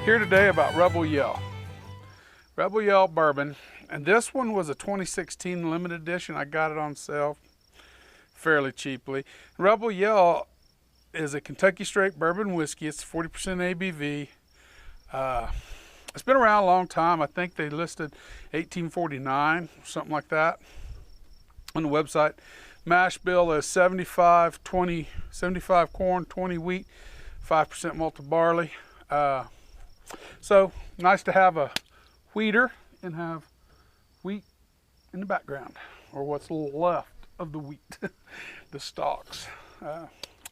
Here today about Rebel Yell. Rebel Yell bourbon, and this one was a 2016 limited edition. I got it on sale fairly cheaply. Rebel Yell is a Kentucky straight bourbon whiskey. It's 40% ABV. It's been around a long time. I think they listed 1849, something like that, on the website. Mash bill is 75 corn, 20 wheat, 5% malted barley. So nice to have a wheater and have wheat in the background, or what's left of the wheat, the stalks.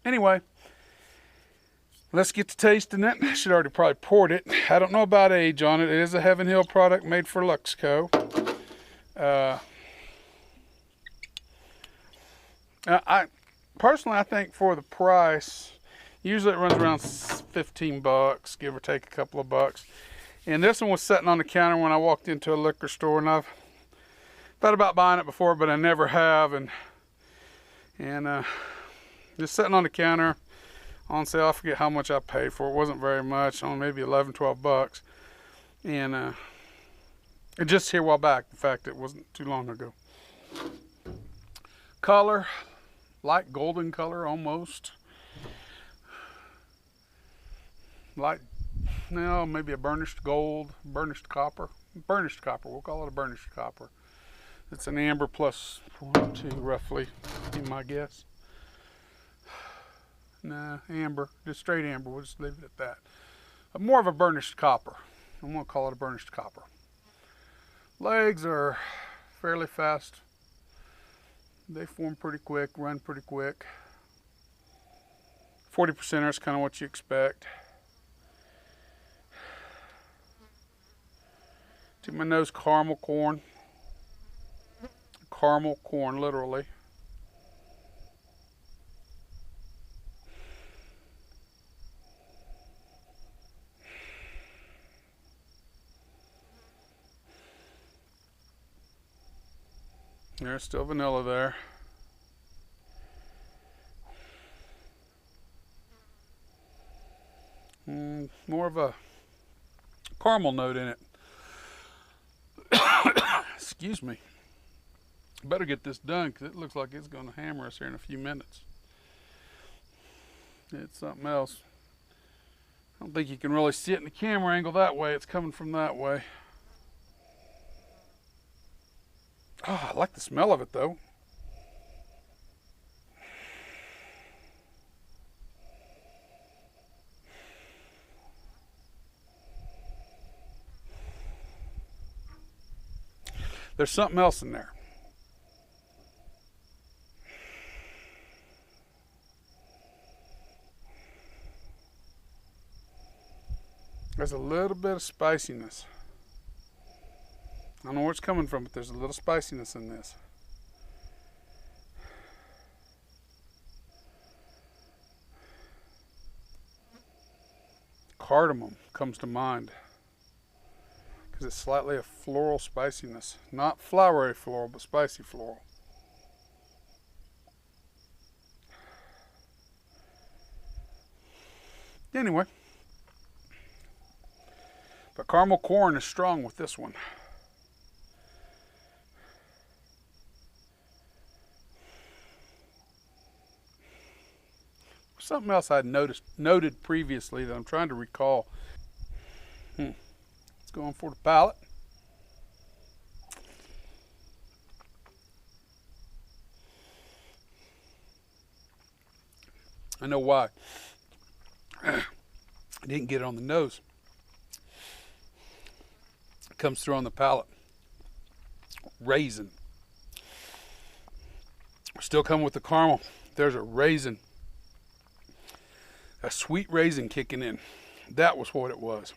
Anyway, let's get to tasting it. I should already probably poured it. I don't know about age on it. It is a Heaven Hill product made for Luxco. I personally, I think for the price, usually it runs around 15 bucks, give or take a couple of bucks. And this one was sitting on the counter when I walked into a liquor store, and I've thought about buying it before, but I never have. And just sitting on the counter on sale. I forget how much I paid for it. It wasn't very much, only maybe 11, 12 bucks. And just here a while back. In fact, it wasn't too long ago. Color, light golden color almost. Light, no, maybe a burnished gold, burnished copper. Burnished copper, we'll call it a burnished copper. It's an amber plus 1, 2 roughly, be my guess. Nah, amber, just straight amber, we'll just leave it at that. More of a burnished copper. I'm gonna call it a burnished copper. Legs are fairly fast. They form pretty quick, run pretty quick. 40% is kind of what you expect. To my nose, caramel corn. Caramel corn, literally. There's still vanilla there. More of a caramel note in it. Excuse me. Better get this done because it looks like it's going to hammer us here in a few minutes. It's something else. I don't think you can really see it in the camera angle that way. It's coming from that way. Oh, I like the smell of it though. There's something else in there. There's a little bit of spiciness. I don't know where it's coming from, but there's a little spiciness in this. Cardamom comes to mind because it's slightly a floral spiciness. Not flowery floral, but spicy floral. Anyway, but caramel corn is strong with this one. Something else I'd noted previously that I'm trying to recall. It's going for the palate. I know why. I didn't get it on the nose. It comes through on the palate. Raisin. Still coming with the caramel. There's a raisin. A sweet raisin kicking in. That was what it was.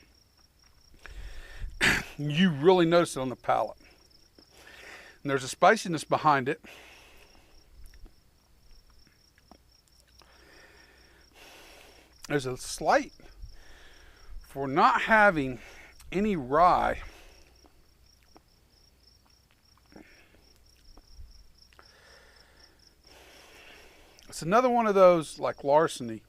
You really notice it on the palate. And there's a spiciness behind it. There's a slight, for not having any rye, it's another one of those like larceny.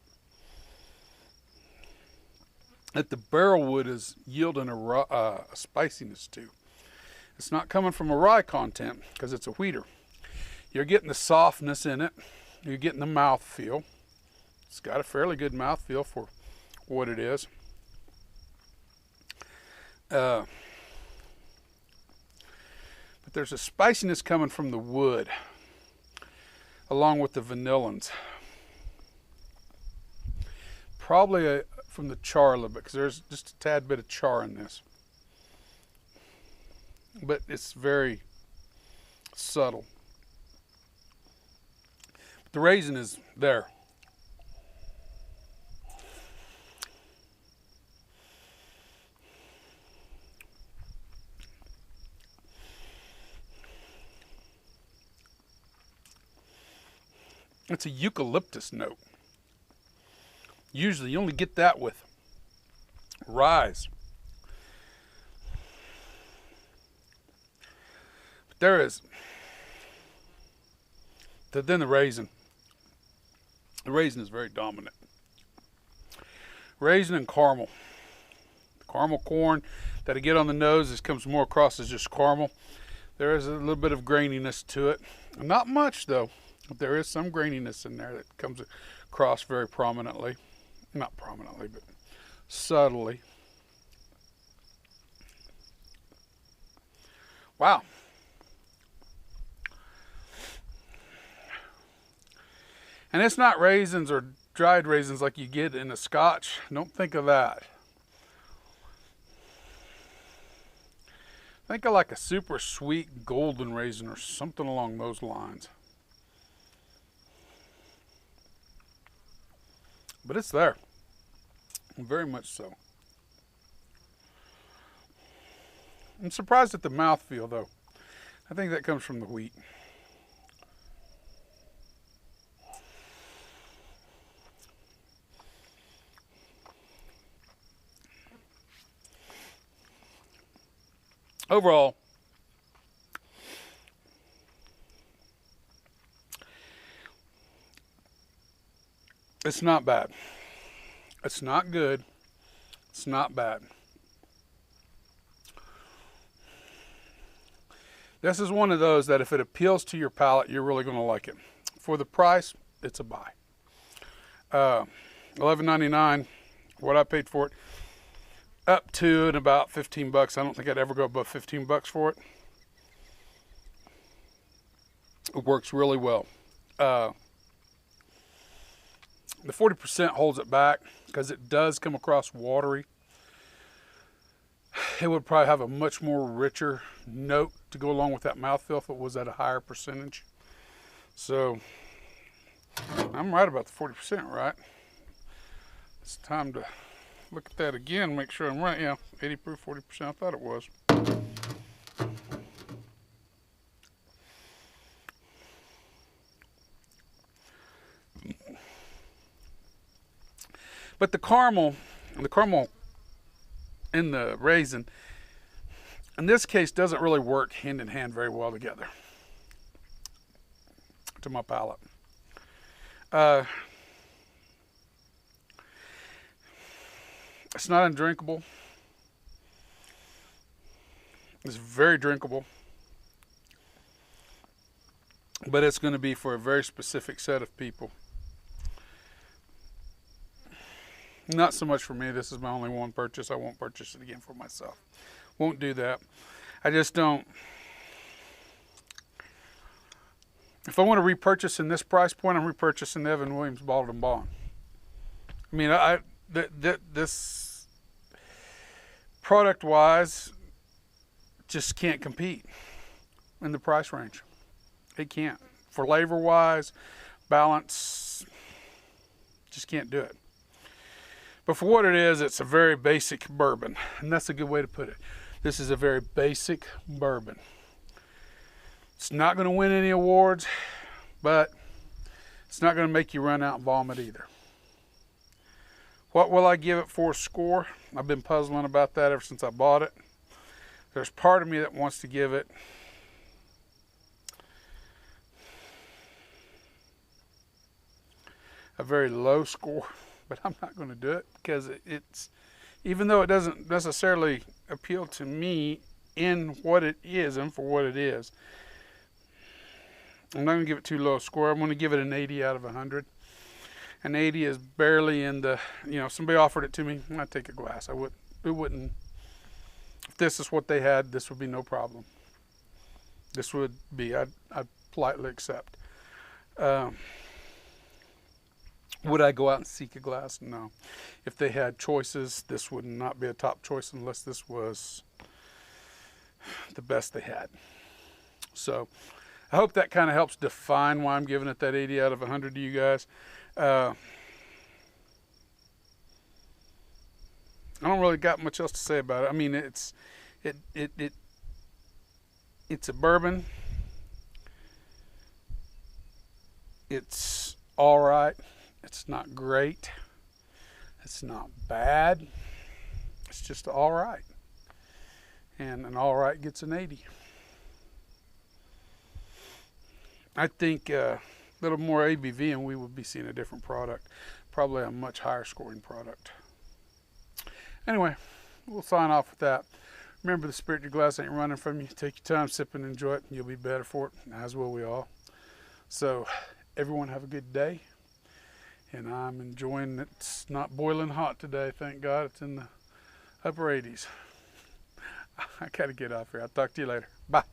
that the barrel wood is yielding a spiciness to. It's not coming from a rye content because it's a wheater. You're getting the softness in it. You're getting the mouthfeel. It's got a fairly good mouthfeel for what it is. But there's a spiciness coming from the wood along with the vanillins. Probably from the char a little bit because there's just a tad bit of char in this. But it's very subtle. But the raisin is there. It's a eucalyptus note. Usually you only get that with rye. But there is, then the raisin. The raisin is very dominant. Raisin and caramel. The caramel corn that I get on the nose, this comes more across as just caramel. There is a little bit of graininess to it. Not much though. But there is some graininess in there that comes across very prominently. Not prominently, but subtly. Wow. And it's not raisins or dried raisins like you get in a Scotch. Don't think of that. Think of like a super sweet golden raisin or something along those lines. But it's there. Very much so. I'm surprised at the mouthfeel though. I think that comes from the wheat. Overall, it's not bad. It's not good. It's not bad. This is one of those that if it appeals to your palate, you're really going to like it. For the price, it's a buy. $11.99, what I paid for it, up to and about 15 bucks. I don't think I'd ever go above 15 bucks for it. It works really well. The 40% holds it back because it does come across watery. It would probably have a much more richer note to go along with that mouthfeel if it was at a higher percentage. So I'm right about the 40%, right? It's time to look at that again, make sure I'm right. Yeah, 80 proof, 40%, I thought it was. But the caramel in the raisin, in this case, doesn't really work hand in hand very well together to my palate. It's not undrinkable. It's very drinkable. But it's going to be for a very specific set of people. Not so much for me. This is my only one purchase. I won't purchase it again for myself. Won't do that. I just don't. If I want to repurchase in this price point, I'm repurchasing the Evan Williams Bottled and Bond. I mean, this product-wise just can't compete in the price range. It can't. Flavor-wise, balance, just can't do it. But for what it is, it's a very basic bourbon, and that's a good way to put it. This is a very basic bourbon. It's not going to win any awards, but it's not going to make you run out and vomit either. What will I give it for a score? I've been puzzling about that ever since I bought it. There's part of me that wants to give it a very low score, but I'm not going to do it because even though it doesn't necessarily appeal to me in what it is and for what it is. I'm not going to give it too low a score. I'm going to give it an 80 out of 100. An 80 is barely in the, if somebody offered it to me, I'd take a glass. It wouldn't, if this is what they had, this would be no problem. This would be, I'd politely accept. Would I go out and seek a glass? No. If they had choices, this would not be a top choice unless this was the best they had. So I hope that kind of helps define why I'm giving it that 80 out of 100 to you guys. I don't really got much else to say about it. I mean, it's a bourbon. It's all right. It's not great. It's not bad. It's just all right. And an all right gets an 80. I think a little more ABV and we would be seeing a different product. Probably a much higher scoring product. Anyway, we'll sign off with that. Remember, the spirit in your glass ain't running from you. Take your time, sip and enjoy it, and you'll be better for it, as will we all. So, everyone have a good day. And I'm enjoying it. It's not boiling hot today, thank God. It's in the upper 80s. I got to get off here. I'll talk to you later. Bye.